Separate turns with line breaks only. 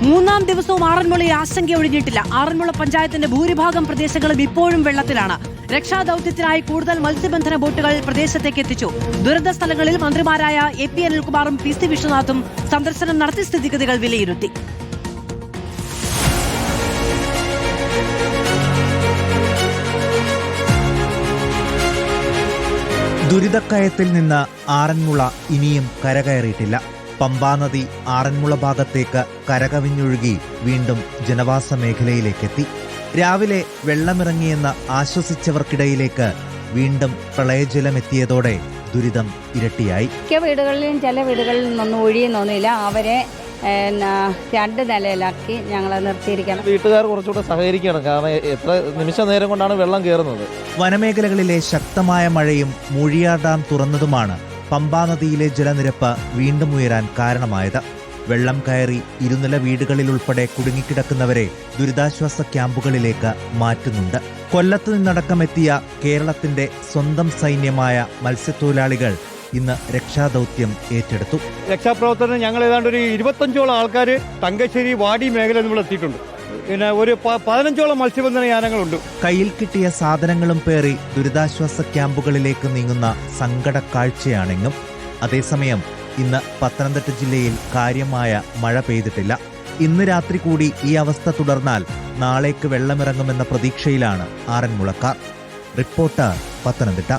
മൂന്നാം ദിവസവും ആറന്മുളയിൽ ആശങ്ക ഒഴിഞ്ഞിട്ടില്ല. ആറന്മുള പഞ്ചായത്തിന്റെ ഭൂരിഭാഗം പ്രദേശങ്ങളും ഇപ്പോഴും വെള്ളത്തിലാണ്. രക്ഷാദൌത്യത്തിനായി കൂടുതൽ മത്സ്യബന്ധന ബോട്ടുകൾ പ്രദേശത്തേക്ക് എത്തിച്ചു. ദുരന്ത സ്ഥലങ്ങളിൽ മന്ത്രിമാരായ AP അനിൽകുമാറും PC വിശ്വനാഥും സന്ദർശനം നടത്തി സ്ഥിതിഗതികൾ വിലയിരുത്തി.
ദുരിതക്കയത്തിൽ നിന്ന് ആറന്മുള ഇനിയും കരകയറിയിട്ടില്ല. പമ്പാനദി ആറന്മുള ഭാഗത്തേക്ക് കരകവിഞ്ഞൊഴുകി വീണ്ടും ജനവാസ മേഖലയിലേക്കെത്തി. രാവിലെ വെള്ളമിറങ്ങിയെന്ന് ആശ്വസിച്ചവർക്കിടയിലേക്ക് വീണ്ടും പ്രളയജലമെത്തിയതോടെ ദുരിതം ഇരട്ടിയായി.
മിക്ക വീടുകളിലും ചില വീടുകളിൽ നിന്നൊന്നും ഒഴിയുന്നൊന്നുമില്ല. അവരെ 2 നിലയിലാക്കി ഞങ്ങൾ നിർത്തിയിരിക്കണം.
വീട്ടുകാർ കുറച്ചുകൂടെ സഹകരിക്കണം. കാരണം എത്ര നിമിഷ നേരം കൊണ്ടാണ് വെള്ളം കയറുന്നത്.
വനമേഖലകളിലെ ശക്തമായ മഴയും മൂഴിയാർ ഡാം തുറന്നതുമാണ് പമ്പാനദിയിലെ ജലനിരപ്പ് വീണ്ടും ഉയരാൻ കാരണമായത്. വെള്ളം കയറി ഇരുനില വീടുകളിൽ ഉൾപ്പെടെ കുടുങ്ങിക്കിടക്കുന്നവരെ ദുരിതാശ്വാസ ക്യാമ്പുകളിലേക്ക് മാറ്റുന്നുണ്ട്. കൊല്ലത്ത് നിന്നടക്കമെത്തിയ കേരളത്തിന്റെ സ്വന്തം സൈന്യമായ മത്സ്യത്തൊഴിലാളികൾ ഇന്ന് രക്ഷാദൌത്യം ഏറ്റെടുത്തു.
രക്ഷാപ്രവർത്തനം ഞങ്ങൾ ഏതാണ്ട് ഒരു 25ഓളം ആൾക്കാർ തങ്കശ്ശേരി വാടി മേഖലയിൽ നമ്മൾ എത്തിയിട്ടുണ്ട്. പിന്നെ ഒരു 15ഓളം മത്സ്യബന്ധന യാനങ്ങളുണ്ട്.
കയ്യിൽ കിട്ടിയ സാധനങ്ങളും പേറി ദുരിതാശ്വാസ ക്യാമ്പുകളിലേക്ക് നീങ്ങുന്ന സങ്കട കാഴ്ചയാണെന്നും. അതേസമയം ഇന്ന് പത്തനംതിട്ട ജില്ലയിൽ കാര്യമായ മഴ പെയ്തിട്ടില്ല. ഇന്ന് രാത്രി കൂടി ഈ അവസ്ഥ തുടർന്നാൽ നാളേക്ക് വെള്ളമിറങ്ങുമെന്ന പ്രതീക്ഷയിലാണ് ആറന്മുളക്കാർ. റിപ്പോർട്ടർ, പത്തനംതിട്ട.